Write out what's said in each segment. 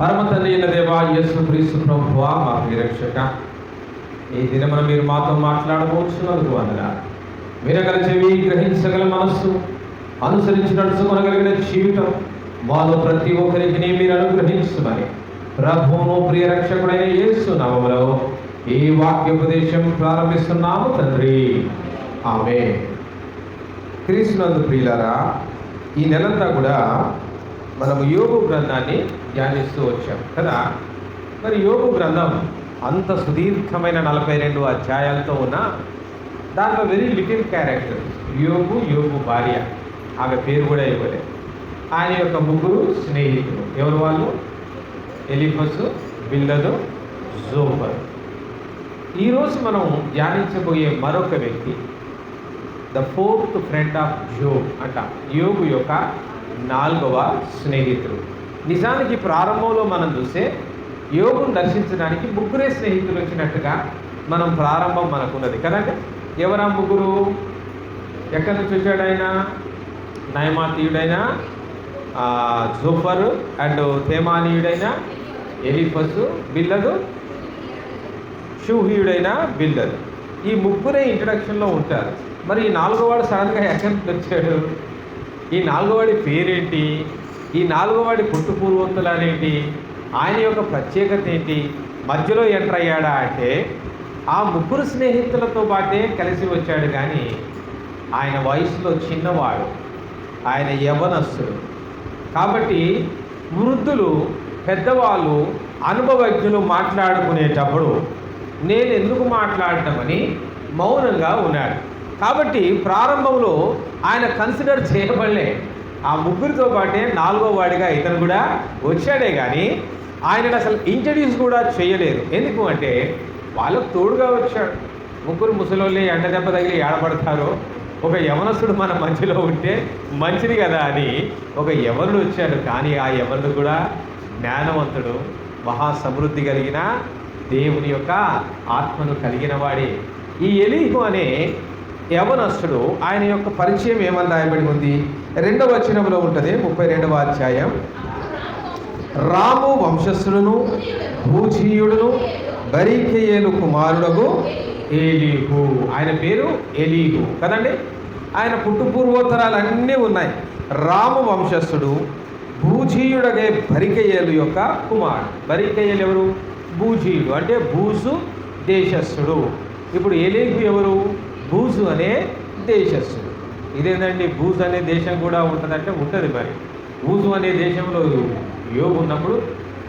పరమ తండ్రి అయిన దేవా యేసుక్రీస్తు ప్రభువా మా రక్షక, ఈ దినమున మీరు మాతో మాట్లాడబోతున్నందుకు వందనాలు. వినగల చెవి, గ్రహించగల మనస్సు, అనుసరించి నడుచుకొనగలిగిన జీవితం మాలో ప్రతి ఒక్కరికి మీరు అనుగ్రహించమని ప్రభువును ప్రియ రక్షకుడైన యేసు నామములో ఈ వాక్యోపదేశం ప్రారంభిస్తున్నాము తండ్రి, ఆమేన్. క్రీస్తునందు ప్రియులారా, ఈ నెలంతా కూడా మనము యోగు గ్రంథాన్ని ధ్యానిస్తూ వచ్చాం కదా. మరి యోగు గ్రంథం అంత సుదీర్ఘమైన 42 అధ్యాయాలతో ఉన్న దాంట్లో వెరీ లిటిల్ క్యారెక్టర్ యోగు భార్య, ఆమె పేరు కూడా ఇవ్వలేదు. ఆయన యొక్క ముగ్గురు స్నేహితులు, ఎవరు వాళ్ళు? Eliphaz, Bildad, Zophar. ఈరోజు మనం ధ్యానించబోయే మరొక వ్యక్తి the fourth friend of Job అంట, యోగు యొక్క 4వ స్నేహితుడు. నిజానికి ప్రారంభంలో మనం చూస్తే యోగును దర్శించడానికి ముగ్గురే స్నేహితులు వచ్చినట్టుగా మనం ప్రారంభం మనకున్నది కదండి. ఎవరా ముగ్గురు? ఎక్కడి నుంచి వచ్చాడు ఆయన? నయమాతీయుడైన జోఫరు అండ్ తేమానీయుడైన ఎలీఫజు, బిల్దదు, షూహీయుడైన బిల్దదు. ఈ ముగ్గురే ఇంట్రడక్షన్లో ఉంటారు. మరి ఈ 4వ వాడు సడన్గా ఎక్కడి నుంచి వచ్చాడు? ఈ 4వ వాడి పేరేంటి? ఈ 4వ వాడి పుట్టు పూర్వోత్తలు అనేంటి? ఆయన యొక్క ప్రత్యేకత ఏంటి? మధ్యలో ఎంటర్ అయ్యాడా అంటే ఆ ముగ్గురు స్నేహితులతో పాటే కలిసి వచ్చాడు, కానీ ఆయన వయసులో చిన్నవాడు, ఆయన యవనస్తుడు. కాబట్టి వృద్ధులు, పెద్దవాళ్ళు, అనుభవజ్ఞులు మాట్లాడుకునేటప్పుడు నేను ఎందుకు మాట్లాడటమని మౌనంగా ఉన్నాడు. కాబట్టి ప్రారంభంలో ఆయన కన్సిడర్ చేయబడలే. ఆ ముగ్గురితో పాటే 4వ వాడిగా ఇతను కూడా వచ్చాడే, కానీ ఆయనను అసలు ఇంట్రడ్యూస్ కూడా చేయలేదు. ఎందుకు అంటే వాళ్ళకు తోడుగా వచ్చాడు. ముగ్గురు ముసలోళ్ళే ఎండ దెబ్బ తగిలి ఏడబడతారో, ఒక యవనస్తుడు మన మధ్యలో ఉంటే మంచిది కదా అని ఒక యవనుడు వచ్చాడు. కానీ ఆ యవనుడు కూడా జ్ఞానవంతుడు, మహాసమృద్ధి కలిగిన దేవుని యొక్క ఆత్మను కలిగిన వాడే. ఈ ఎలీహు అనే యవనస్తుడు, ఆయన యొక్క పరిచయం ఏమని రాయబడి ఉంది? 2వ వచనంలో ఉంటుంది, 32వ అధ్యాయం. రాము వంశస్థులను, భూజీయుడును, బరీకెయేలు కుమారుడగు ఎలీహు. ఆయన పేరు ఎలీహు కదండి. ఆయన పుట్టు పూర్వోత్తరాలన్నీ ఉన్నాయి. రాము వంశస్థుడు, భూజీయుడగే బరీకెయేలు యొక్క కుమారుడు. బరీకెయేలు ఎవరు? భూజీయుడు అంటే బూజు దేశస్థుడు. ఇప్పుడు ఎలీహు ఎవరు? బూజు అనే దేశస్థుడు. ఇదేంటండి, బూజు అనే దేశం కూడా ఉంటుందంటే ఉంటుంది. మరి బూజు అనే దేశంలో యోగు ఉన్నప్పుడు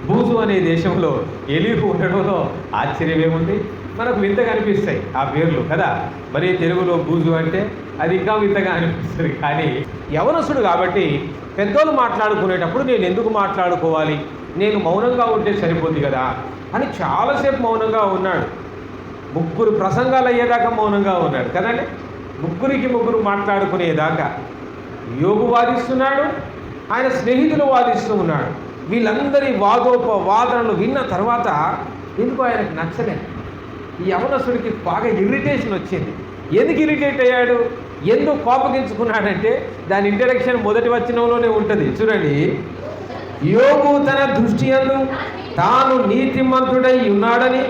బూజు అనే దేశంలో ఎలీహు ఉండడంలో ఆశ్చర్యం ఏముంది? మనకు వింతగా అనిపిస్తాయి ఆ పేర్లు కదా. మరి తెలుగులో బూజు అంటే అది ఇంకా వింతగా అనిపిస్తుంది. కానీ యవనస్తుడు కాబట్టి పెద్దోళ్ళు మాట్లాడుకునేటప్పుడు నేను ఎందుకు మాట్లాడుకోవాలి, నేను మౌనంగా ఉంటే సరిపోద్ది కదా అని చాలాసేపు మౌనంగా ఉన్నాడు. ముగ్గురు ప్రసంగాలు అయ్యేదాకా మౌనంగా ఉన్నాడు కదండి. ముగ్గురు మాట్లాడుకునేదాకా యోగు వాదిస్తున్నాడు, ఆయన స్నేహితులు వాదిస్తూ ఉన్నాడు. వీళ్ళందరి వాదోపవాదనలు విన్న తర్వాత ఎందుకు ఆయనకు నచ్చలేదు. ఈ యవనస్తుడికి బాగా ఇరిటేషన్ వచ్చింది. ఎందుకు ఇరిటేట్ అయ్యాడు, ఎందుకు కోపగించుకున్నాడంటే దాని ఇంట్రడక్షన్ మొదటి వచనంలోనే ఉంటుంది. చూడండి, యోగు తన దృష్టి యందు తాను నీతిమంతుడై ఉన్నాడని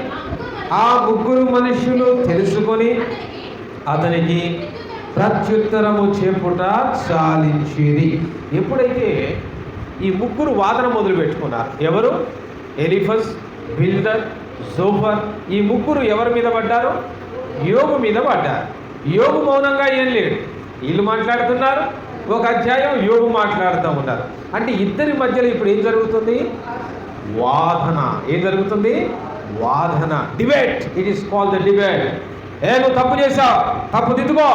ఆ ముగ్గురు మనుషులు తెలుసుకొని అతనికి ప్రత్యుత్తరము చెప్పుట చాలించేది. ఎప్పుడైతే ఈ ముగ్గురు వాదన మొదలు పెట్టుకున్నారు, ఎవరు? Eliphaz, Bildad, Zophar. ఈ ముగ్గురు ఎవరి మీద పడ్డారు? యోగు మీద పడ్డారు. యోగు మౌనంగా ఏం లేడు. వీళ్ళు మాట్లాడుతున్నారు, ఒక అధ్యాయం యోగు మాట్లాడుతూ ఉన్నారు. అంటే ఇద్దరి మధ్యలో ఇప్పుడు ఏం జరుగుతుంది? వాదన. ఏం జరుగుతుంది? వాదన, debate. It is called the debate. నువ్వు తప్పు చేశావు, తప్పు దిద్దుకో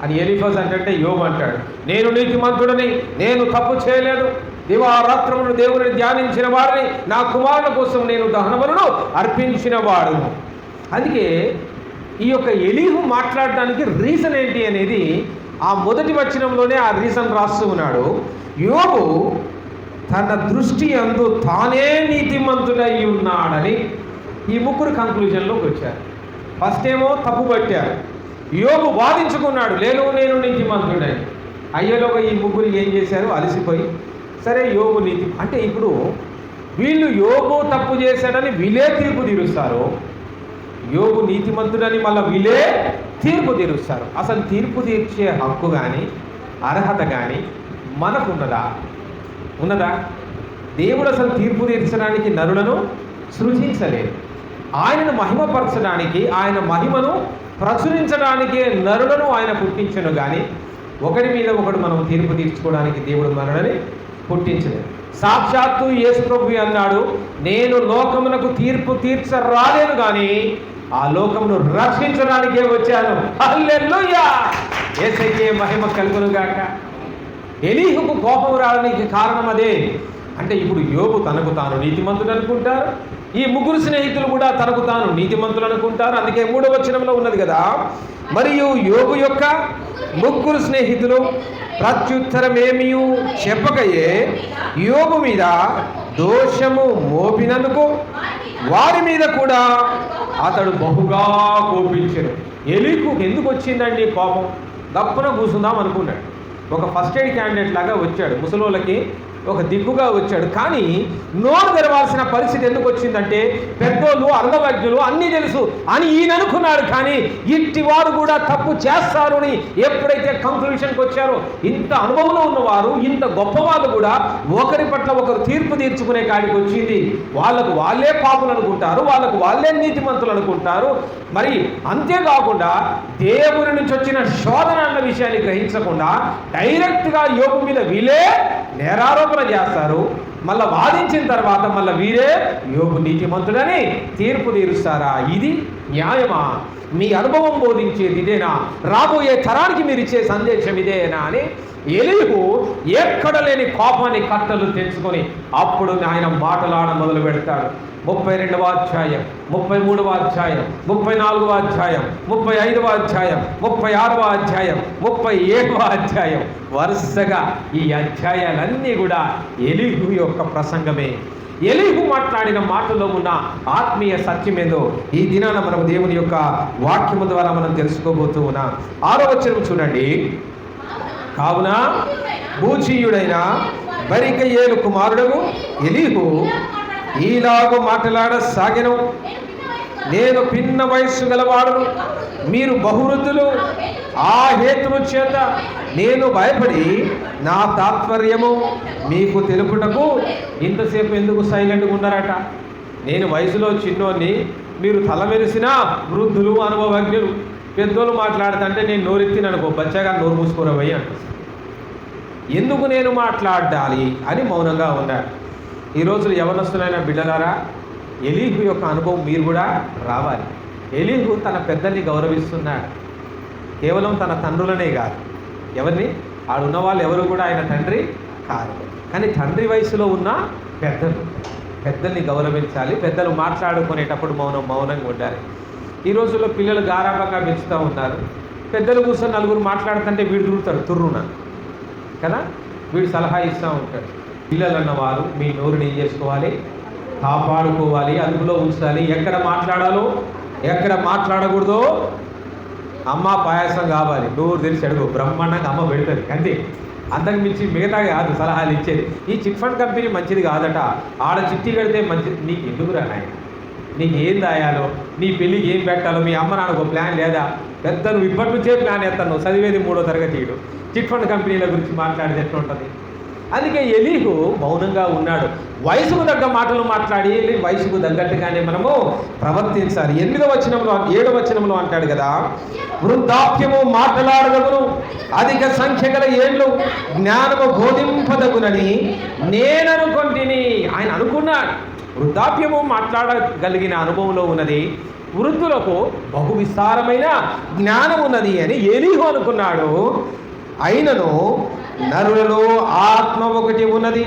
అని ఎలీఫజ్ అంటే యోగు అంటాడు, నేను నీతిమంతుడని, నేను తప్పు చేయలేదు, దివారాత్రములు దేవుని ధ్యానించిన వాడిని, నా కుమారుల కోసం నేను దహనబలులు అర్పించిన వాడు. అందుకే ఈ యొక్క ఎలీహు మాట్లాడడానికి రీజన్ ఏంటి అనేది ఆ మొదటి వచనంలోనే ఆ రీజన్ రాస్తూ ఉన్నాడు. యోగు తన దృష్టి యందు తానే నీతిమంతుడై ఉన్నాడని ఈ ముగ్గురు కంక్లూజన్లోకి వచ్చారు. ఫస్ట్ ఏమో తప్పు పట్టారు, యోగు వాదించుకున్నాడు, నేను నీతిమంతుడని. అయ్యేలోగా ఈ ముగ్గురు ఏం చేశారు? అలసిపోయి సరే యోగు నీతి అంటే ఇప్పుడు వీళ్ళు యోబు తప్పు చేశాడని వీళ్ళే తీర్పు తీరుస్తారు. యోబు నీతిమంతుడని మళ్ళీ వీళ్ళే తీర్పు తీరుస్తారు. అసలు తీర్పు తీర్చే హక్కు కానీ అర్హత కానీ మనకున్నదా? ఉన్నదా? దేవుడు అసలు తీర్పు తీర్చడానికి నరులను సృజించలేదు. ఆయనను మహిమపరచడానికి, ఆయన మహిమను ప్రచురించడానికి నరులను ఆయన పుట్టించను. కానీ ఒకరి మీద ఒకడు మనం తీర్పు తీర్చుకోవడానికి దేవుడు మనల్ని పుట్టించలేదు. సాక్షాత్తు యేసు ప్రభువు అన్నాడు, నేను లోకమునకు తీర్పు తీర్చరాలేను కానీ ఆ లోకమును రక్షించడానికే వచ్చాను. హల్లెలూయా! యేసయ్యే మహిమ కలుగును గాక. ఎలీహుకు కోపం రావడానికి కారణం అదే. అంటే ఇప్పుడు యోబు తనకు తాను నీతిమంతుడు అనుకుంటారు, ఈ ముగ్గురు స్నేహితులు కూడా తనకు తాను నీతిమంతులు అనుకుంటారు. అందుకే 3వ వచనంలో ఉన్నది కదా, మరియు యోబు యొక్క ముగ్గురు స్నేహితులు ప్రత్యుత్తరమేమీ చెప్పకయే యోబు మీద దోషము మోపినందుకు వారి మీద కూడా అతడు బహుగా కోపించాడు. ఎలీహుకు ఎందుకు వచ్చిందండి కోపం? దప్పున కూసుందాం అనుకున్నాడు. ఒక ఫస్ట్ ఎయిడ్ క్యాండిడేట్ లాగా వచ్చాడు, ముసలోళ్ళకి ఒక దిక్కుగా వచ్చాడు. కానీ నోరు తెరవాల్సిన పరిస్థితి ఎందుకు వచ్చిందంటే, పెద్దోళ్ళు అంగవైద్యులు అన్నీ తెలుసు అని ఈయన అనుకున్నాడు. కానీ ఇట్టివారు కూడా తప్పు చేస్తారు అని ఎప్పుడైతే కంక్లూషన్కి వచ్చారో, ఇంత అనుభవంలో ఉన్నవారు, ఇంత గొప్పవాళ్ళు కూడా ఒకరి పట్ల ఒకరు తీర్పు తీర్చుకునే కాడికి వచ్చింది. వాళ్ళకు వాళ్ళే పాపులు అనుకుంటారు, వాళ్ళకు వాళ్ళే నీతిమంతులు అనుకుంటారు. మరి అంతేకాకుండా దేవుని నుంచి వచ్చిన శోధన అన్న విషయాన్ని గ్రహించకుండా డైరెక్ట్గా యోబు మీద వీళ్ళే నేరారోపణ చేస్తారు. మళ్ళీ వాదించిన తర్వాత మళ్ళీ వీరే యోబు నీతిమంతుడని తీర్పు తీరుస్తారా? ఇది న్యాయమా? మీ అనుభవం బోధించేది ఇదేనా? రాబోయే తరానికి మీరు ఇచ్చే సందేశం ఇదేనా అని ఎలీహు ఎక్కడ లేని కోపాన్ని కట్టలు తెచ్చుకొని అప్పుడు ఆయన మాటలాడ మొదలు పెడతాడు. 32వ అధ్యాయం, 33వ అధ్యాయం, 34వ అధ్యాయం, 35వ అధ్యాయం, 36వ అధ్యాయం, 37వ అధ్యాయం, వరుసగా ఈ అధ్యాయాలన్నీ కూడా ఎలీహు యొక్క ప్రసంగమే. ఎలీహు మాట్లాడిన మాటలో ఉన్న ఆత్మీయ సత్యమేదో ఈ దినాన మనం దేవుని యొక్క వాక్యము ద్వారా మనం తెలుసుకోబోతూ ఉన్నాం. 6వ వచనం చూడండి. కావున బూజీయుడైన బరికయేలు కుమారుడగు ఎలీహు ఈలాగు మాట్లాడసాగెను, నేను పిన్న వయస్సు గలవాడును, మీరు బహువృద్ధులు. ఆ హేతువు చేత నేను భయపడి నా తాత్పర్యము మీకు తెలుపుటకు ఇంతసేపు ఎందుకు సైలెంట్గా ఉన్నారట? నేను వయసులో చిన్నోన్ని, మీరు తల మెరిసిన వృద్ధులు, అనుభవజ్ఞులు, పెద్దోళ్ళు మాట్లాడుతుంటే నేను నోరెత్తిని అనుకో, బచ్చగా నోరు మూసుకోరవయ్యి అంట. ఎందుకు నేను మాట్లాడాలి అని మౌనంగా ఉన్నాడు. ఈ రోజులు యవనస్తులైన బిడ్డలారా, ఎలీహు యొక్క అనుభవం మీరు కూడా రావాలి. ఎలీహు తన పెద్దల్ని గౌరవిస్తున్నాడు. కేవలం తన తండ్రులనే కాదు, ఎవరిని ఆడున్న వాళ్ళు ఎవరు కూడా ఆయన తండ్రి కాదు. కానీ తండ్రి వయసులో ఉన్న పెద్దల్ని గౌరవించాలి. పెద్దలు మాట్లాడుకునేటప్పుడు మౌనంగా ఉండాలి. ఈ రోజుల్లో పిల్లలు గారాబంగా పెంచుతూ ఉన్నారు. పెద్దలు కూర్చొని నలుగురు మాట్లాడుతుంటే వీడు దూరుతాడు తుర్రున కదా, వీడు సలహా ఇస్తూ ఉంటాడు. పిల్లలు అన్నవారు మీ నోరుని ఏం చేసుకోవాలి? కాపాడుకోవాలి, అదుపులో ఉంచాలి. ఎక్కడ మాట్లాడాలో ఎక్కడ మాట్లాడకూడదో అమ్మ పాయసం కావాలి, నోరు తెలిసి అడుగు, బ్రహ్మాండంగా అమ్మ పెడుతుంది. అంతే, అంతకు మించి మిగతా కాదు సలహాలు ఇచ్చేది. ఈ చిట్ ఫండ్ కంపెనీ మంచిది కాదట, ఆడ చిట్టి కడితే మంచిది. నీకు ఎందుకురా నాయన? నీకు ఏం దాయాలో, నీ పెళ్ళికి ఏం పెట్టాలో మీ అమ్మ నాన్నకు ఒక ప్లాన్ లేదా? పెద్ద నువ్వు ఇప్పటి నుంచే ప్లాన్ వేస్తాను, చదివేది 3వ తరగతి. చిట్ ఫండ్ కంపెనీల గురించి మాట్లాడేది ఎట్లుంటుంది? అందుకే ఎలీహు మౌనంగా ఉన్నాడు. వయసుకు తగ్గ మాటలు మాట్లాడి వయసుకు తగ్గట్టుగానే మనము ప్రవర్తించాలి. 8వ వచనంలో 7వ వచనంలో అంటాడు కదా, వృద్ధాప్యము మాట్లాడదగును, అధిక సంఖ్య గల ఏళ్ళు జ్ఞానము బోధింపదగునని నేననుకొంటిని. ఆయన అనుకున్నాడు. వృద్ధాప్యము మాట్లాడగలిగిన అనుభవంలో ఉన్నది, వృద్ధులకు బహు విస్తారమైన జ్ఞానం ఉన్నది అని ఎలీహు అనుకున్నాడు. అయినను నరులలో ఆత్మ ఒకటి ఉన్నది,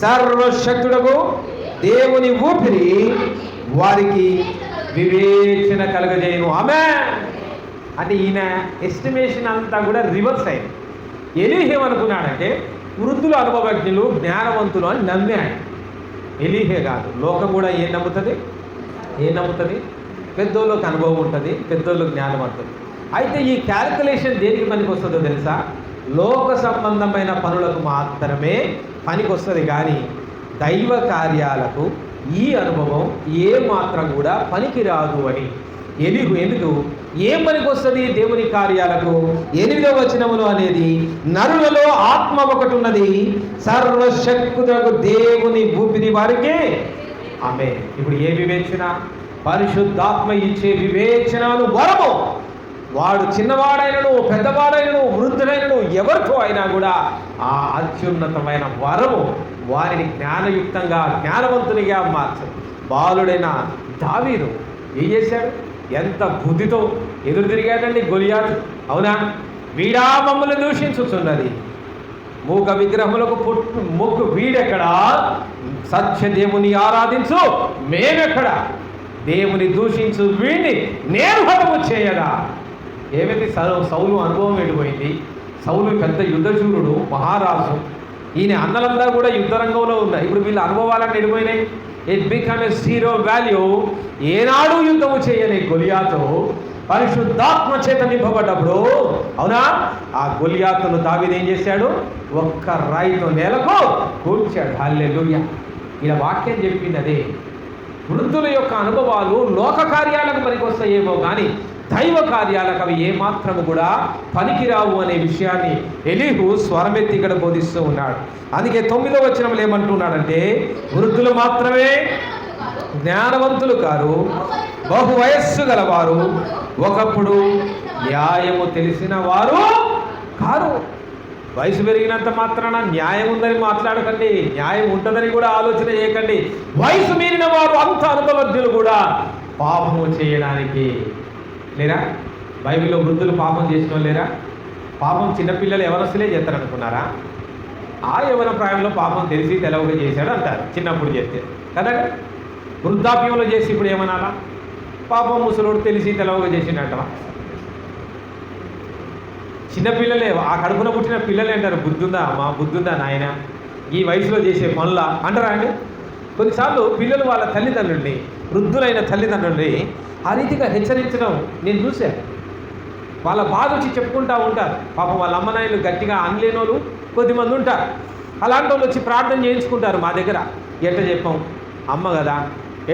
సర్వశక్తుడకు దేవుని ఊపిరి వారికి వివేచన కలగజేయను. ఆమేన్. అంటే ఈయన ఎస్టిమేషన్ అంతా కూడా రివర్స్ అయింది. ఎలీహు ఏమనుకున్నాడంటే వృద్ధులు, అనుభవజ్ఞులు, జ్ఞానవంతులు అని నమ్మాడు. ఎలీహే కాదు, లోకం కూడా ఏం నమ్ముతుంది? పెద్దోళ్ళకి అనుభవం ఉంటుంది, పెద్దోళ్ళకి జ్ఞానం ఉంటుంది. అయితే ఈ క్యాలిక్యులేషన్ దేనికి పనికి వస్తుందో తెలుసా? లోక సంబంధమైన పనులకు మాత్రమే పనికి వస్తుంది. కానీ దైవ కార్యాలకు ఈ అనుభవం ఏ మాత్రం కూడా పనికిరాదు అని. ఎందుకు ఏం పనికి వస్తుంది దేవుని కార్యాలకు? 8వ వచనములో అనేది, నరులలో ఆత్మ ఒకటి ఉన్నది, సర్వశక్తులకు దేవుని ఊపిరి వారికి. ఆమె ఇప్పుడు ఏ వివేచన? పరిశుద్ధాత్మ ఇచ్చే వివేచనను వరము. వాడు చిన్నవాడైనను పెద్దవాడైనను వృద్ధుడైనను ఎవరితో అయినా కూడా ఆ అత్యున్నతమైన వరము వారిని జ్ఞానయుక్తంగా జ్ఞానవంతునిగా మార్చదు. బాలుడైన దావీదు ఏం చేశాడు? ఎంత బుద్ధితో ఎదురు తిరిగాడండి గొలియాతు. అవునా? వీడా మమ్మల్ని దూషించుచున్నది, మూగ విగ్రహములకు మొక్కు వీడెక్కడా, సత్యదేవుని ఆరాధించు మేమెక్కడ, దేవుని దూషించు వీడిని నేను హతము చేయడా. ఏమైతే సౌలు అనుభవం వెళ్ళిపోయింది. సౌలు పెద్ద యుద్ధశూరుడు, మహారాజు. ఈయన అన్నలందరూ కూడా యుద్ధ రంగంలో ఉన్నాయి. ఇప్పుడు వీళ్ళ అనుభవాలను వెళ్ళిపోయినాయి. It become a zero value. ఏనాడు యుద్ధము చేయని గొలియాతు పరిశుద్ధాత్మ చేత నింపబడ్డప్పుడు, అవునా, ఆ గొలియాతును దావీదు ఏం చేశాడు? ఒక్క రాయితో నేలకు కూర్చాడు. హల్లెలూయా. ఇలా వాక్యం చెప్పింది అదే. వృద్ధుల యొక్క అనుభవాలు లోక కార్యాలకు పనికొస్తాయేమో కానీ దైవ కార్యాలకు అవి ఏమాత్రము కూడా పనికిరావు అనే విషయాన్ని ఎలీహు స్వరమెత్తి ఇక్కడ బోధిస్తూ ఉన్నాడు. అందుకే 9వ వచనంలో ఏమంటున్నాడంటే, వృద్ధులు మాత్రమే జ్ఞానవంతులు కారు, బహు వయస్సు గలవారు, ఒకప్పుడు న్యాయము తెలిసిన వారు కారు. వయసు పెరిగినంత మాత్రాన న్యాయం ఉందని మాట్లాడకండి, న్యాయం ఉంటుందని కూడా ఆలోచన చేయకండి. వయసు మీరిన వారు అంత అనుభవజ్ఞులు కూడా పాపము చేయడానికి లేరా? బైబిల్లో వృద్ధులు పాపం చేసిన లేరా? పాపం చిన్నపిల్లలు ఎవరొస్తలే చేస్తారనుకున్నారా? ఆ యవ్వన ప్రాయంలో పాపం తెలిసి తెలవగా చేశాడు అంటారు, చిన్నప్పుడు చేస్తే కదండి. వృద్ధాప్యంలో చేసి ఇప్పుడు ఏమనాలా? పాపం ముసలోడు తెలిసి తెలవగా చేసినట్ట. చిన్నపిల్లలే, ఆ కడుపున పుట్టిన పిల్లలే అంటారు, బుద్ధుందా మా బుద్ధుందా నాయన ఈ వయసులో చేసే పనుల అంటారా అండి? కొన్నిసార్లు పిల్లలు వాళ్ళ తల్లిదండ్రుల్ని, వృద్ధులైన తల్లిదండ్రుల్ని ఆ రీతిగా హెచ్చరించడం నేను చూశాను. వాళ్ళ బాధ వచ్చి చెప్పుకుంటూ ఉంటారు. పాపం వాళ్ళ అమ్మనాయలు గట్టిగా అనలేని వాళ్ళు కొద్దిమంది ఉంటారు. అలాంటి వాళ్ళు వచ్చి ప్రార్థన చేయించుకుంటారు మా దగ్గర. ఎట్లా చెప్పాం? అమ్మ కదా,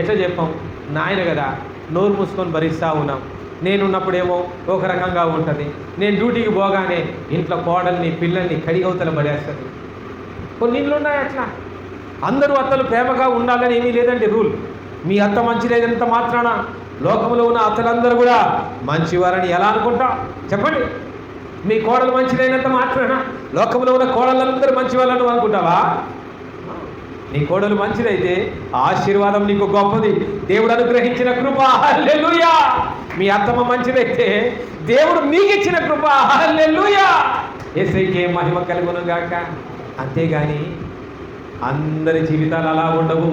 ఎట్లా చెప్పాం? నాయన కదా, నోరు మూసుకొని భరిస్తూ ఉన్నాం. నేనున్నప్పుడేమో ఒక రకంగా ఉంటుంది, నేను డ్యూటీకి పోగానే ఇంట్లో కోడల్ని పిల్లల్ని కడిగవతల పడేస్తుంది. కొన్ని ఇండ్లు ఉన్నాయి అట్లా. అందరూ అత్తలు ప్రేమగా ఉండాలని ఏమీ లేదండి రూల్. మీ అత్త మంచిలేదంత మాత్రాన లోకంలో ఉన్న అత్తలందరూ కూడా మంచివారని ఎలా అనుకుంటా చెప్పండి? మీ కోడలు మంచిదైనంత మాత్రాన లోకంలో ఉన్న కోడళ్ళందరూ మంచివాళ్ళని అనుకుంటావా? నీ కోడలు మంచిదైతే ఆశీర్వాదం నీకు గొప్పది, దేవుడు అనుగ్రహించిన కృప. హల్లెలూయా. మీ అత్తమ్మ మంచిదైతే దేవుడు మీకు ఇచ్చిన కృప. హల్లెలూయా. యేసయ్యకే మహిమ కలుగును గాక. అంతేగాని అందరి జీవితాలు అలా ఉండవు.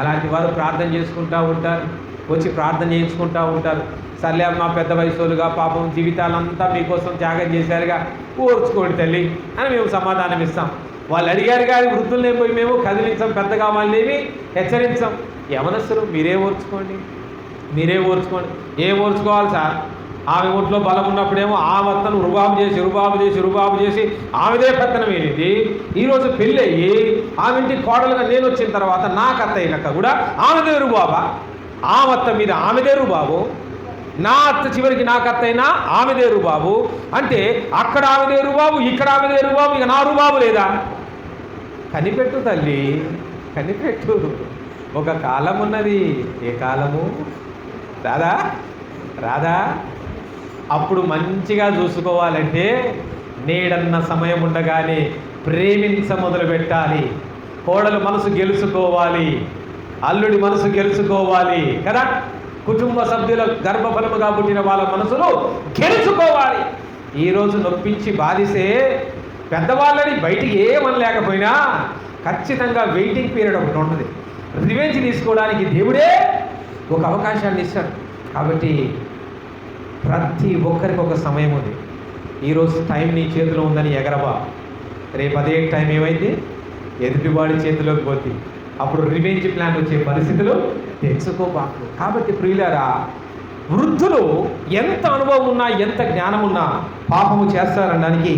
అలాంటి వారు ప్రార్థన చేసుకుంటూ ఉంటారు, వచ్చి ప్రార్థన చేయించుకుంటూ ఉంటారు. సర్లే అమ్మ, పెద్ద వయసులుగా పాపం జీవితాలంతా మీకోసం త్యాగం చేశారుగా, ఓర్చుకోండి తల్లి అని మేము సమాధానం ఇస్తాం. వాళ్ళు అడిగారు కానీ వృద్ధులనే పోయి మేము కదిలించాం, పెద్దగా వాళ్ళేమి హెచ్చరించాం. యవనస్తులు మీరే ఓర్చుకోండి, మీరే ఓర్చుకోండి. ఏం ఓర్చుకోవాలి సార్? ఆమె ఒంట్లో బలం ఉన్నప్పుడేమో ఆ మొత్తం రుబాబు చేసి ఆమెదే పెత్తనం ఏంటి. ఈరోజు పెళ్ళి అయ్యి ఆమె ఇంటికి కోడలుగా నేను వచ్చిన తర్వాత నాకు అత్త అయినాక కూడా ఆమెదే రుబాబా? ఆ మొత్తం మీద ఆమెదే రుబాబు. నా అత్త చివరికి నాకు అత్త అయినా ఆమెదే రుబాబు అంటే అక్కడ ఆమెదే రుబాబు, ఇక్కడ ఆమెదే రుబాబు, ఇక నా రుబాబు లేదా? కనిపెట్టు తల్లి, కనిపెట్టు. ఒక కాలం ఉన్నది. ఏ కాలము? రాదా? అప్పుడు మంచిగా చూసుకోవాలంటే నేడన్న సమయం ఉండగానే ప్రేమించ మొదలు పెట్టాలి. కోడలు మనసు గెలుచుకోవాలి, అల్లుడి మనసు గెలుచుకోవాలి కదా. కుటుంబ సభ్యుల గర్భఫలముగా పుట్టిన వాళ్ళ మనసును గెలుచుకోవాలి. ఈరోజు నొప్పించి బాధిస్తే పెద్దవాళ్ళని బయటికి ఏమనలేకపోయినా ఖచ్చితంగా వెయిటింగ్ పీరియడ్ ఒకటి ఉంటుంది. రివెంజ్ తీసుకోవడానికి దేవుడే ఒక అవకాశాన్ని ఇస్తాడు. కాబట్టి ప్రతి ఒక్కరికి ఒక సమయం ఉంది. ఈరోజు టైం నీ చేతిలో ఉందని ఎగరబా. రేపు అదే టైం ఏమైంది? ఎదుటివాడి చేతిలోకి పోతుంది. అప్పుడు రివెంజ్ ప్లాన్ వచ్చే పరిస్థితులు తెచ్చుకోబాకు. కాబట్టి ప్రియులారా, వృద్ధులు ఎంత అనుభవం ఉన్నా, ఎంత జ్ఞానం ఉన్నా పాపము చేస్తారనడానికి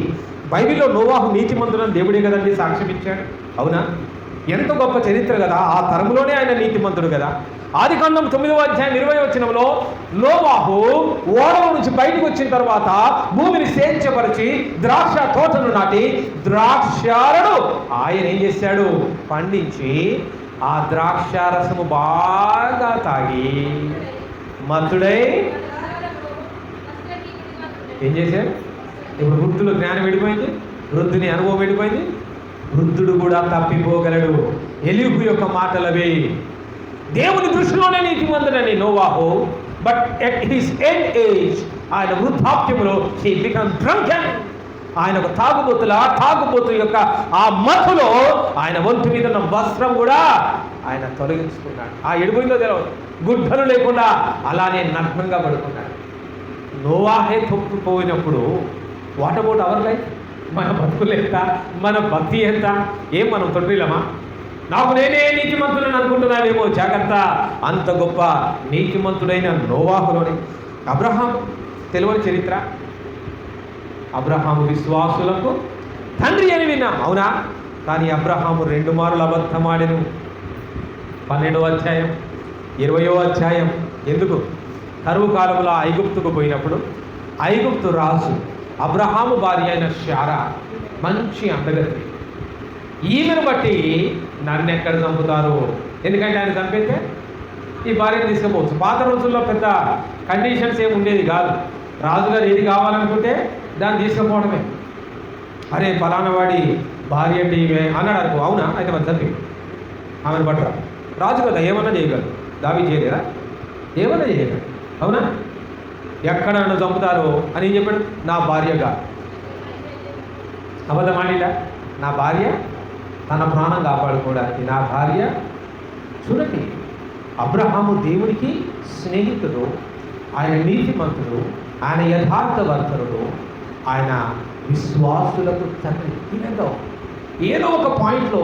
బైబిల్లో నోవాహు నీతిమంతులను దేవుడే కదండి సాక్ష్యం ఇచ్చాడు. అవునా? ఎంత గొప్ప చరిత్ర కదా, ఆ తరములోనే ఆయన నీతిమంతుడు కదా. ఆదికాండం 9వ అధ్యాయం 20వ వచనంలో నోవాహు ఓడల నుంచి బయటకు వచ్చిన తర్వాత భూమిని సేద్యపరిచి ద్రాక్ష తోటను నాటి ద్రాక్షాలను ఆయన ఏం చేశాడు, పండించి ఆ ద్రాక్షారసము బాగా తాగి మత్తుడై ఏం చేశాడు. ఇప్పుడు వృద్ధులు జ్ఞానం వెళ్ళిపోయింది, వృద్ధుని అనుభవం వెళ్ళిపోయింది, వృద్ధుడు కూడా తప్పిపోగలడు. ఎలీహు యొక్క మాటలవి. దేవుని దృష్టిలోనే నీతిమంతుడని నోవాహు, but at his end age, ఆయన వృద్ధాప్యములో హీ బికమ్ డ్రంకెన్. ఆయన ఒక తాగుబోతు యొక్క ఆ మత్తులో ఆయన ఒంటి మీద ఉన్న వస్త్రం కూడా ఆయన తొలగించుకున్నాడు. ఆ ఎడిపోయిందో తెలియదు, గుడ్డలు లేకుండా అలానే నగ్నంగా పడుకున్నాడు. నోవాహే తొప్పిపోయినప్పుడు వాట్ అబౌట్ అవర్ లైఫ్? మన బతుకులు ఎంత, మన భక్తి ఎంత? ఏం మనం తొట్టిలమా? నాకు నేనే నీతిమంతుడని అనుకుంటున్నానేమో, జాగ్రత్త. అంత గొప్ప నీతిమంతుడైన నోవాహులోని అబ్రహాం తెలియని చరిత్ర. అబ్రహాము విశ్వాసులకు తండ్రి అని విన్నాం, అవునా? కానీ అబ్రహాము 2 మారులు అబద్ధమాడెను. 12వ అధ్యాయం 20వ అధ్యాయం. ఎందుకు? కరువు కాలంలో ఐగుప్తుకు పోయినప్పుడు ఐగుప్తు రాజు అబ్రహాము భార్య అయిన శారా మంచి అందగత్తి. ఈమెను బట్టి నన్ను ఎక్కడ చంపుతారు, ఎందుకంటే ఆయన చంపితే ఈ భార్యను తీసుకుపోవచ్చు. పాత రోజుల్లో పెద్ద కండిషన్స్ ఏమి ఉండేది కాదు. రాజుగారు ఏది కావాలనుకుంటే దాన్ని తీసుకుపోవడమే. అరే ఫలానా వాడి భార్య అంటే ఈమె అన్నాడు అనుకో, అవునా అయితే మన చంపి ఆమెను పట్టరా. రాజు కదా ఏమన్నా చేయగలరు, దావి చేయలేదా? ఏమన్నా చేయగలరు, అవునా? ఎక్కడ నన్ను చంపుతారో అని ఏం చెప్పాడు, నా భార్యగా. అబద్ధం ఆడిలా? నా భార్య తన ప్రాణం కాపాడుకోవడానికి నా భార్య. చూడండి, అబ్రహాము దేవునికి స్నేహితుడు, ఆయన నీతిమంతుడు, ఆయన యథార్థవర్తనుడు, ఆయన విశ్వాసులకు తండ్రి. ఏదో ఒక పాయింట్లో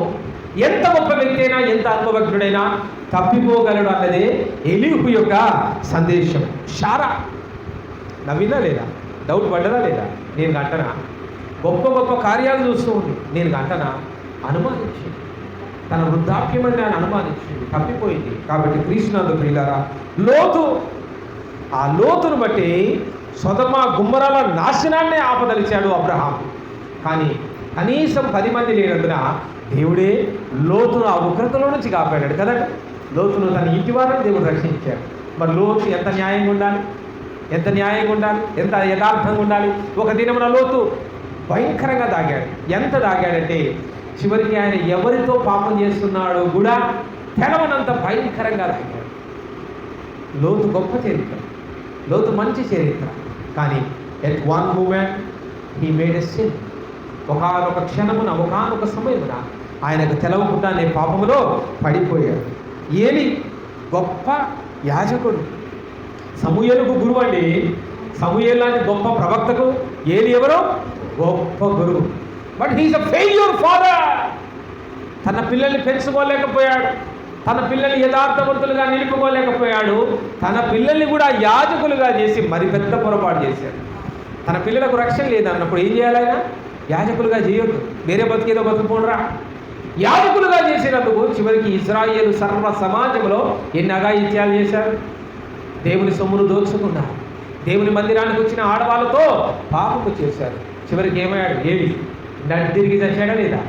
ఎంత గొప్ప వ్యక్తి అయినా, ఎంత అనుభవజ్ఞుడైనా తప్పిపోగలడు అన్నదే ఎలీహు యొక్క సందేశం. శారా నవ్విందా లేదా? డౌట్ పడ్డదా లేదా? నేను గంటనా? గొప్ప గొప్ప కార్యాలు చూస్తూ ఉంది, నేను గంటనా? అనుమానించింది. తన వృద్ధాప్యమని ఆయన అనుమానించింది, తప్పిపోయింది. కాబట్టి క్రీస్తునందు ప్రియులారా, ఆ లోతును బట్టి సొదొమ గుమ్మరాల నాశనాన్నే ఆపదలిచాడు అబ్రహాం. కానీ కనీసం 10 మంది లేనందున దేవుడే లోతును ఆ ఉగ్రతలో నుంచి కాపాడాడు కదండి. లోతును తన ఇంటి వారిని దేవుడు రక్షించాడు. మరి లోతు ఎంత న్యాయంగా ఉండాలి, ఎంత యథార్థంగా ఉండాలి. ఒక దినమున లోతు భయంకరంగా దాగాడు. ఎంత దాగాడంటే చివరికి ఆయన ఎవరితో పాపం చేస్తున్నాడు కూడా తెలవనంత భయంకరంగా దాగాడు. లోతు గొప్ప చరిత్ర, లోతు మంచి చరిత్ర. కానీ at one moment he made a sin. ఒకనొక క్షణమున, ఒకనొక సమయమున ఆయనకు తెలవకుండానే పాపములో పడిపోయాడు. ఏలి గొప్ప యాజకుడు, సమూయేలుకు గురువు అండి. సమూయేలు లాంటి గొప్ప ప్రవక్తకు ఏలి ఎవరో గొప్ప గురువు. But he's a failure father. తన పిల్లల్ని పెంచుకోలేకపోయాడు, తన పిల్లల్ని యథార్థవంతులుగా నిలుపుకోలేకపోయాడు. తన పిల్లల్ని కూడా యాజకులుగా చేసి మరి పెద్ద పొరపాటు చేశాడు. తన పిల్లలకు రక్షణ లేదన్నప్పుడు ఏం చేయాలి? ఆయన యాజకులుగా చేయొద్దు, వేరే బతికేదో బతుకుపోడరా. యాజకులుగా చేసినందుకు చివరికి ఇశ్రాయేలు సర్వ సమాజంలో ఎన్ని అఘాయిత్యాలు చేశారు. దేవుని సొమ్మును దోచుకున్నారు, దేవుని మందిరానికి వచ్చిన ఆడవాళ్ళతో పాపము చేశారు. చివరికి ఏమయ్యాడు? ఏలి నడ్డిరిగి చచ్చాడా లేదా?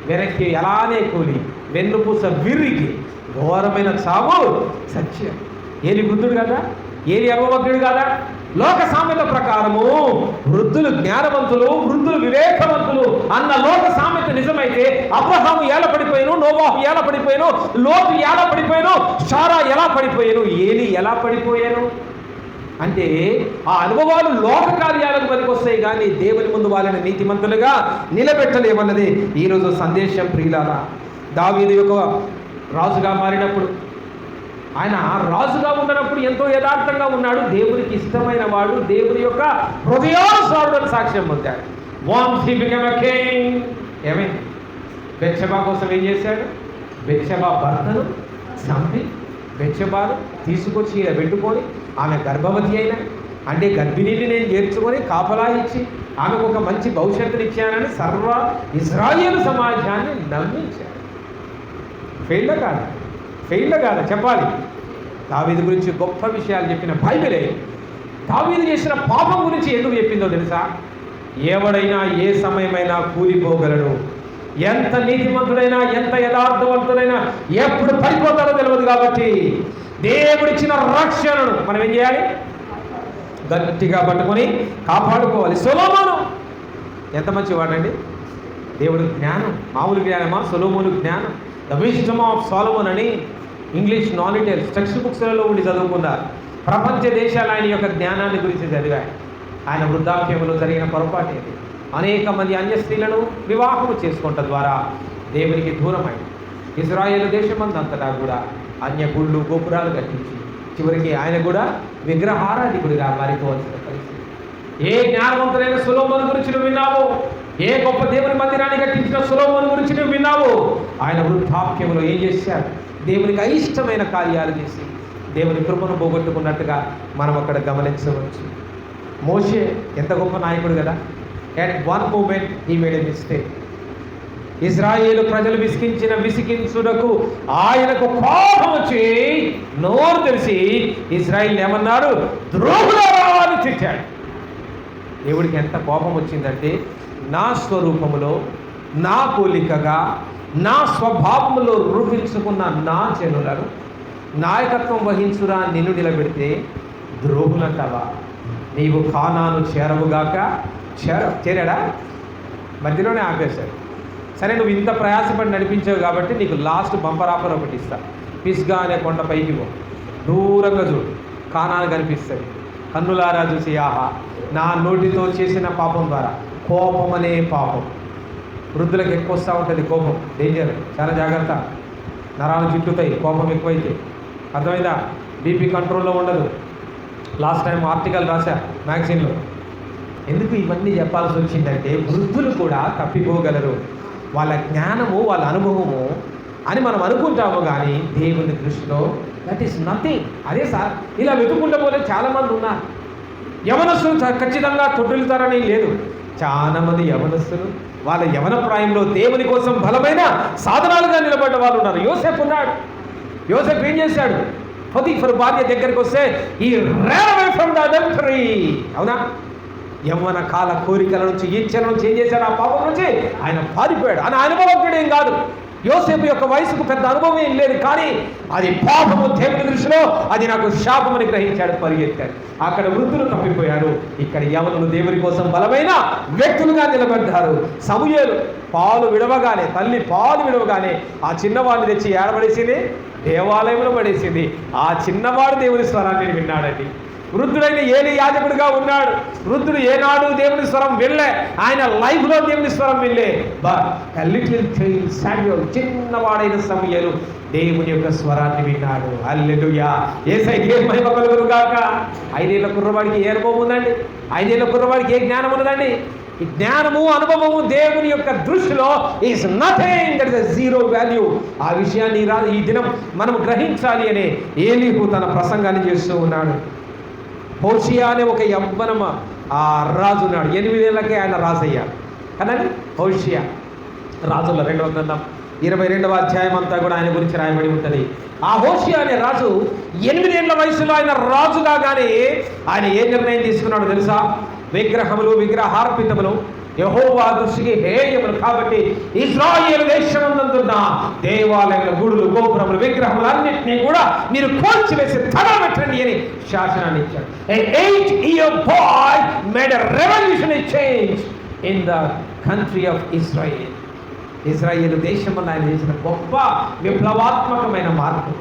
వెనక్కి ఎలానే కూలి వెన్నుపూస విరిగి ఘోరమైన చావు సత్యం. ఏలి వృద్ధుడు కదా, ఏలి అనుభవజ్ఞుడు కదా. లోక సామెత ప్రకారము వృద్ధులు జ్ఞానవంతులు, వృద్ధులు వివేకవంతులు అన్న లోక సామెత నిజమైతే అబ్రహాము ఎలా పడిపోయాను, నోవాహు ఎలా పడిపోయాను, లోతు ఎలా పడిపోయాను, శారా ఎలా పడిపోయాను, ఏలి ఎలా పడిపోయాను అంటే ఆ అనుభవాలు లోక కార్యాలకు పనికొస్తాయి కానీ దేవుని ముందు వాళ్ళని నీతిమంతులుగా నిలబెట్టలేమన్నది ఈరోజు సందేశం. ప్రియులారా, దావీదు యొక్క రాజుగా మారినప్పుడు, ఆయన రాజుగా ఉన్నప్పుడు ఎంతో యథార్థంగా ఉన్నాడు, దేవునికి ఇష్టమైన వాడు, దేవుని యొక్క హృదయానుసారుడని సాక్ష్యం పొందాడు. Once he became a king, ఏమైంది? బెత్షెబా కోసం ఏం చేశాడు? బెత్షెబా భర్తను చంపి బెత్షెబాను తీసుకొచ్చి ఇలా పెట్టుకొని ఆమె గర్భవతి అయిన అంటే గర్భిణీని నేను చేర్చుకొని కాపలా ఇచ్చి ఆమెకు ఒక మంచి భవిష్యత్తుని ఇచ్చానని సర్వ ఇశ్రాయేలు సమాజాన్ని నమ్మించాడు. ఫెయిల్డా కాదా చెప్పాలి. దావీదు గురించి గొప్ప విషయాలు చెప్పిన బైబిలే దావీదు చేసిన పాపం గురించి ఎందుకు చెప్పిందో తెలుసా? ఎవడైనా ఏ సమయమైనా కూలిపోగలడు, ఎంత నీతిమంతుడైనా ఎంత యథార్థవంతుడైనా ఎప్పుడు పడిపోతాడో తెలియదు. కాబట్టి దేవుడిచ్చిన రక్షణను మనం ఏం చేయాలి? గట్టిగా పట్టుకొని కాపాడుకోవాలి. సొలొమోను ఎంత మంచివాడండి! దేవుడు జ్ఞానం, మామూలు జ్ఞానమా? సొలొమోను జ్ఞానం, ద విజ్డమ్ ఆఫ్ సొలొమోన్ అని ఇంగ్లీష్ నాలెడ్జ్ టెక్స్ట్ బుక్స్లలో ఉండి చదువుకున్నారు. ప్రపంచ దేశాలు ఆయన యొక్క జ్ఞానాన్ని గురించి చదివాయి. ఆయన వృద్ధాప్యంలో జరిగిన పొరపాటు ఏంటి? అనేక మంది అన్య స్త్రీలను వివాహము చేసుకుంట ద్వారా దేవునికి దూరమైంది. ఇజ్రాయేల్ దేశమందంతటా కూడా అన్య గుళ్ళు గోపురాలు కట్టించి చివరికి ఆయన కూడా విగ్రహారాధికుడిగా మారిపోవాల్సిన పరిస్థితి. ఏ జ్ఞానవంతులైన సొలొమోను గురించి నువ్వు విన్నావు? ఏ గొప్ప దేవుని మందిరాన్ని కట్టించిన సొలొమోను గురించి నువ్వు విన్నావు? ఆయన వృద్ధాప్యంలో ఏం చేశాడు? దేవునికి అయిష్టమైన కార్యాలు చేసి దేవుని కృపను పోగొట్టుకున్నట్టుగా మనం అక్కడ గమనించవచ్చు. మోషే ఎంత గొప్ప నాయకుడు కదా! At one moment he made a mistake. ఇజ్రాయేలు ప్రజలు విసిగించుటకు ఆయనకు కోపం వచ్చి నోరు తెరిచి ఇజ్రాయిల్ ఏమన్నాడు? ద్రోహులారా అని తిట్టాడు. దేవుడికి ఎంత కోపం వచ్చిందంటే, నా స్వరూపములో నా పోలికగా నా స్వభావములో రూపించుకున్న నా జనులను నాయకత్వం వహించురా నిన్ను నిలబెడితే ద్రోహులంటావా? నీవు కానాను చేరవుగాక. చేరాడా? మధ్యలోనే ఆపేశాడు. సరే, నువ్వు ఇంత ప్రయాసపడి నడిపించావు కాబట్టి నీకు లాస్ట్ బంపర్ ఆఫర్ ఒకటి ఇస్తా. పిస్గా అనే కొండ పైకి పో, దూరంగా చూడు, కానాను కనిపిస్తుంది. కన్నులారా చూసి, ఆహా, నా నోటితో చేసిన పాపం ద్వారా, కోపం అనే పాపం వృద్ధులకు ఎక్కువ వస్తూ ఉంటుంది. కోపం డేంజర్, చాలా జాగ్రత్త. నరాలు చుట్టుతాయి కోపం ఎక్కువైతే. అర్థమైందా? బీపీ కంట్రోల్లో ఉండదు. లాస్ట్ టైం ఆర్టికల్ రాశా మ్యాగజైన్లో. ఎందుకు ఇవన్నీ చెప్పాల్సి వచ్చిందంటే, వృద్ధులు కూడా తప్పిపోగలరు. వాళ్ళ జ్ఞానము, వాళ్ళ అనుభవము అని మనం అనుకుంటాము, కానీ దేవుని దృష్టిలో దట్ ఈస్ నథింగ్. అదే సార్, ఇలా వెతుక్కుంటూ పోతే చాలామంది ఉన్నారు. యవనస్తులు ఖచ్చితంగా తొట్టిల్తారని లేదు. చాలామంది యవనస్తులు వాళ్ళ యవన ప్రాయంలో దేవుని కోసం బలమైన సాధనాలుగా నిలబడ్డ వాళ్ళు ఉన్నారు. యోసేపు ఉన్నాడు. యోసేపు ఏం చేశాడు? పొతిఫరు భార్య దగ్గరికి వస్తే ఈ ran away from the adultery. అవునా? యవ్వన కాల కోరికల నుంచి, ఇచ్చల నుంచి ఏం చేశాడు? ఆ పాపం నుంచి ఆయన పారిపోయాడు. అని అనుభవజ్ఞుడు ఏం కాదు. యోసేపు యొక్క వయసుకు పెద్ద అనుభవం ఏం లేదు, కానీ అది పాపము దేవుని దృష్టిలో అది నాకు శాపమని గ్రహించాడు, పరిగెత్తాడు. అక్కడ వృద్ధులు తప్పిపోయారు, ఇక్కడ యవనులు దేవుని కోసం బలమైన వ్యక్తులుగా నిలబడ్డారు. సమూయేలు పాలు విడవగానే, తల్లి పాలు విడవగానే ఆ చిన్నవాడిని తెచ్చి ఏడబడేసింది, దేవాలయంలో పడేసింది. ఆ చిన్నవాడు దేవుని స్వరాన్ని విన్నాడండి. వృద్ధుడైన ఏలి యాజకుడిగా ఉన్నాడు. వృద్ధుడు ఏనాడు దేవుని స్వరం వినలే, ఆయన లైఫ్లో దేవుని స్వరం వినలే. బట్ లిటిల్ చైల్డ్ శామ్యూయల్, చిన్నవాడైన సమూయేలు దేవుని యొక్క స్వరాన్ని విన్నాడు. హల్లెలూయా, యేసయ్యకే మహిమ కలుగును గాక. 5 ఏళ్ల కుర్రవాడికి ఏ అనుభవం ఉందండి? 5 ఏళ్ల కుర్రవాడికి ఏ జ్ఞానం ఉన్నదండి? ఈ జ్ఞానము, అనుభవము దేవుని యొక్క దృష్టిలో is nothing, that is zero value. ఆ విషయాన్ని ఈ దినం మనం గ్రహించాలి అని ఏలీహు తన ప్రసంగాన్ని చేస్తూ ఉన్నాడు. హోషియా అనే ఒక యవ్వనమ ఆ రాజు ఉన్నాడు. 8 ఏళ్ళకే ఆయన రాజు అయ్యాడు. కదండి, హోషియా రాజుల 2వ గ్రంథం 22వ అధ్యాయం అంతా కూడా ఆయన గురించి రాయబడి ఉంటుంది. ఆ హోషియా అనే రాజు 8 ఏళ్ల వయసులో ఆయన రాజు కాగానే ఆయన ఏ నిర్ణయం తీసుకున్నాడో తెలుసా? విగ్రహములు, విగ్రహార్పితములు యెహోవా దృష్టికి హేయములు కాబట్టి ఇశ్రాయేలు దేశమందున్న దేవాలయాల గుడులు, గోపురములు, విగ్రహములు అన్నింటినీ కూడా మీరు కూల్చివేసి తగలబెట్టండి అని శాసనాన్ని ఇచ్చాడు. An 8-year boy made a revolutionary change in the country of Israel. Israel దేశంలో ఆయన చేసిన గొప్ప విప్లవాత్మకమైన మార్పు.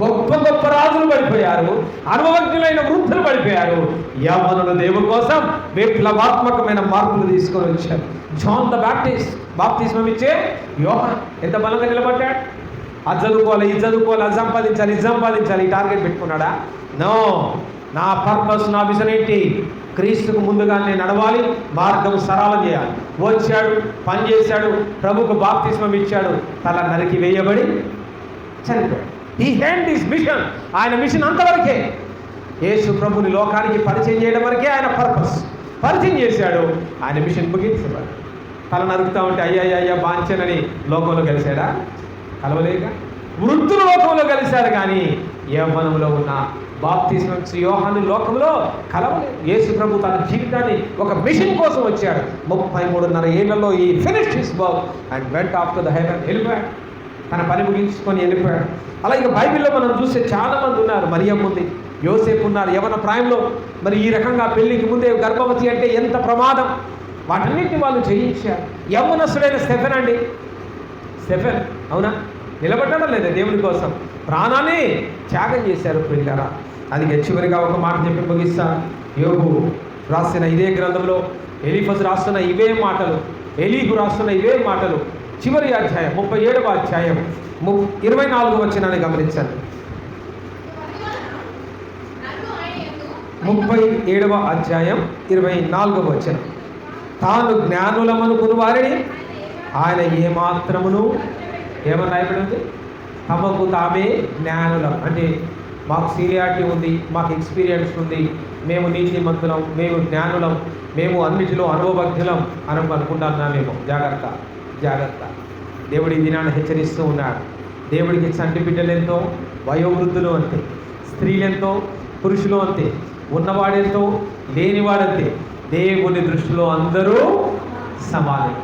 గొప్ప గొప్ప రాజులు పడిపోయారు, అనుభవజ్ఞులైన వృద్ధులు పడిపోయారు. యవ్వనులు దేవుని కోసం విప్లవాత్మకమైన మార్పులు తీసుకొని వచ్చారు. జాన్ ద బ్యాప్టిస్ట్ బాప్తిస్మం ఇచ్చే యోహాన్ ఎంత బలంగా నిలబడ్డాడు? అది చదువుకోవాలి, ఇది చదువుకోవాలి, అది సంపాదించాలి, ఇది సంపాదించాలి, ఈ టార్గెట్ పెట్టుకున్నాడా? నో, నా పర్పస్, నా విజన్ ఏంటి? క్రీస్తుకు ముందుగా నేను నడవాలి, మార్గం సరళం చేయాలి. వచ్చాడు, పని చేశాడు, ప్రభుకు బాప్తిస్మం ఇచ్చాడు, తల నరికి వేయబడి చనిపోయాడు. He had his mission. ఆయన మిషన్ అంతవరకే. యేసు ప్రభుని లోకానికి పరిచయం చేయడం వరకే ఆయన పర్పస్. పరిచయం చేశాడు, ఆయన మిషన్ ముగించాడు. తల నరుకుతా ఉంటే అయ్యా బాంచనని లోకంలో కలిశాడా? కలవలేక వృద్ధుల లోకంలో కలిశారు, కానీ యవ్వనంలో ఉన్న బాప్తిస్మం యోహాను లోకంలో కలవలేదు. యేసు ప్రభు తన జీవితాన్ని ఒక మిషన్ కోసం వచ్చాడు. 33.5 ఏళ్లలో ఈ finished his work and went after the heaven. వెళ్ళిపోయాడు, తన పని ముగించుకొని వెళ్ళిపోయాడు. అలాగే బైబిల్లో మనం చూస్తే చాలా మంది ఉన్నారు. మరియమ్మ ఉంది, యోసేపు ఉన్నారు, యవన ప్రాయంలో. మరి ఈ రకంగా పెళ్లికి ముందే గర్భవతి అంటే ఎంత ప్రమాదం, వాటన్నిటిని వాళ్ళు జయించారు. యవ్వనస్తుడైన స్టెఫెన్ అండి, స్టెఫెన్ అవునా, నిలబడడం లేదా దేవుని కోసం, ప్రాణాన్ని త్యాగం చేశారు ప్రియులారా. అందుకే చివరిగా ఒక మాట చెప్పి ముగిస్తాను. యోబు రాసిన ఇదే గ్రంథంలో ఎలీఫజు రాస్తున్న ఇవే మాటలు, ఎలీహు రాస్తున్న ఇవే మాటలు. చివరి అధ్యాయం 37వ అధ్యాయం 24వ వచనాన్ని గమనించండి. 37వ అధ్యాయం 24వ వచనం. తాను జ్ఞానులమనుకుని వారిని ఆయన ఏమాత్రమును ఏమని రాయబడింది? తమకు తామే జ్ఞానులం. అంటే మాకు సీనియారిటీ ఉంది, మాకు ఎక్స్పీరియన్స్ ఉంది, మేము నీతిమంతులం, మేము జ్ఞానులం, మేము అన్నిటిలో అనుభవజ్ఞులం అని అనుకుంటున్నామేమో. జాగ్రత్త జాగ్రత్త. దేవుడి దినాన్ని హెచ్చరిస్తూ ఉన్నాడు. దేవుడికి చంటి బిడ్డలెంతో, వయోవృద్ధులు అంతే, స్త్రీలెంతో, పురుషులు అంతే, ఉన్నవాడెంతో, లేనివాడంతే. దేవుని దృష్టిలో అందరూ సమానం.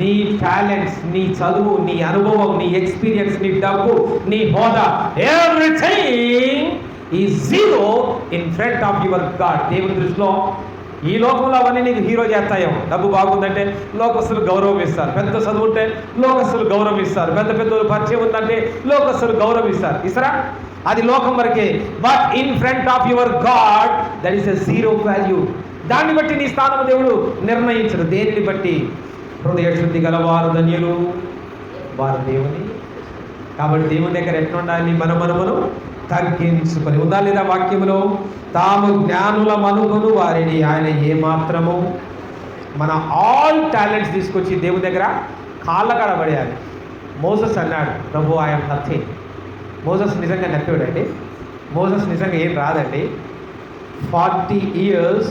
నీ టాలెంట్స్, నీ చదువు, నీ అనుభవం, నీ ఎక్స్పీరియన్స్, నీ డబ్బు, నీ హోదా, everything is zero in front of your God. దేవుని దృష్టిలో ఈ లోకంలో అవన్నీ నీకు హీరో చేస్తాయేమో. డబ్బు బాగుందంటే లోకస్తులు గౌరవం ఇస్తారు, పెద్ద చదువు ఉంటే లోకస్తులు గౌరవం ఇస్తారు, పెద్ద పెద్దలు పరిచయం ఉందంటే లోకస్తులు గౌరవం ఇస్తారు. ఇసరా అది లోకం వరకే. But in front of your God that is a zero value. దాన్ని బట్టి నీ స్థానం దేవుడు నిర్ణయించడు. దేనిని బట్టి? హృదయ శుద్ధి గలవారు ధన్యులు, వారు దేవుని. కాబట్టి దేవుని దగ్గర ఎట్లా ఉండాలి? మనము తగ్గించుకొని ఉందా లేదా? వాక్యములో తాము జ్ఞానులమనుకొను వారిని ఆయన ఏమాత్రము, మన ఆల్ టాలెంట్స్ తీసుకొచ్చి దేవుని దగ్గర కాళ్ళ కడబడేయాలి. మోసెస్ అన్నాడు, ప్రభు ఐఎమ్ నథింగ్. మోసెస్ నిజంగా నథింగ్. మోసెస్ నిజంగా ఏం రాదండి. 40 years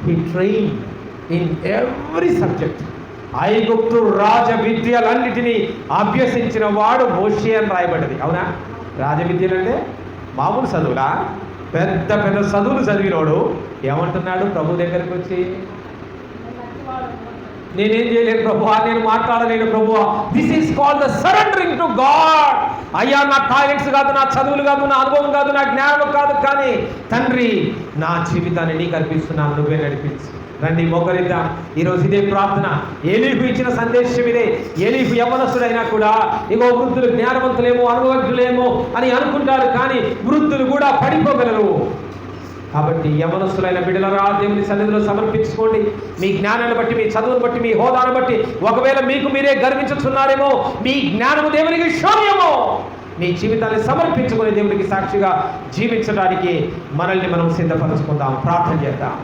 he trained in every subject. ఐగుప్తు రాజ విద్యలన్నిటినీ అభ్యసించిన వాడు మోషే అని రాయబడ్డది. అవునా? రాజ విద్యలు అంటే మామూలు చదువులా? పెద్ద పెద్ద చదువులు చదివినోడు ఏమంటున్నాడు ప్రభు దగ్గరికి వచ్చి, నేనేం చేయలేను ప్రభువా, నేను మాట్లాడలేను ప్రభువా. This is called the surrendering to God. అయ్యా, నా టాలెంట్స్ కాదు, నా చదువులు కాదు, నా అనుభవం కాదు, నా జ్ఞానం కాదు, కానీ తండ్రి నా జీవితాన్ని నీకు అర్పిస్తున్నాను, నువ్వే నడిపించు. రండి మోకరిద్దాం. ఈరోజు ఇదే ప్రార్థన. ఎలీహు ఇచ్చిన సందేశం ఇదే. ఎలీహు యవ్వనస్తుడైనా కూడా ఇగో వృద్ధులు జ్ఞానవంతులేమో, అనుభవజ్ఞులేమో అని అనుకుంటారు, కానీ వృద్ధులు కూడా పడిపోగలరు. కాబట్టి యవ్వనస్తులైన బిడ్డలరా, దేవుని సన్నిధిలో సమర్పించుకోండి. మీ జ్ఞానాన్ని బట్టి, మీ చదువును బట్టి, మీ హోదాను బట్టి ఒకవేళ మీకు మీరే గర్వించుతున్నారేమో, మీ జ్ఞానము దేవునికి శూన్యమో. మీ జీవితాన్ని సమర్పించుకొని దేవునికి సాక్షిగా జీవించడానికి మనల్ని మనం సిద్ధపరచుకుందాం. ప్రార్థన చేద్దాం.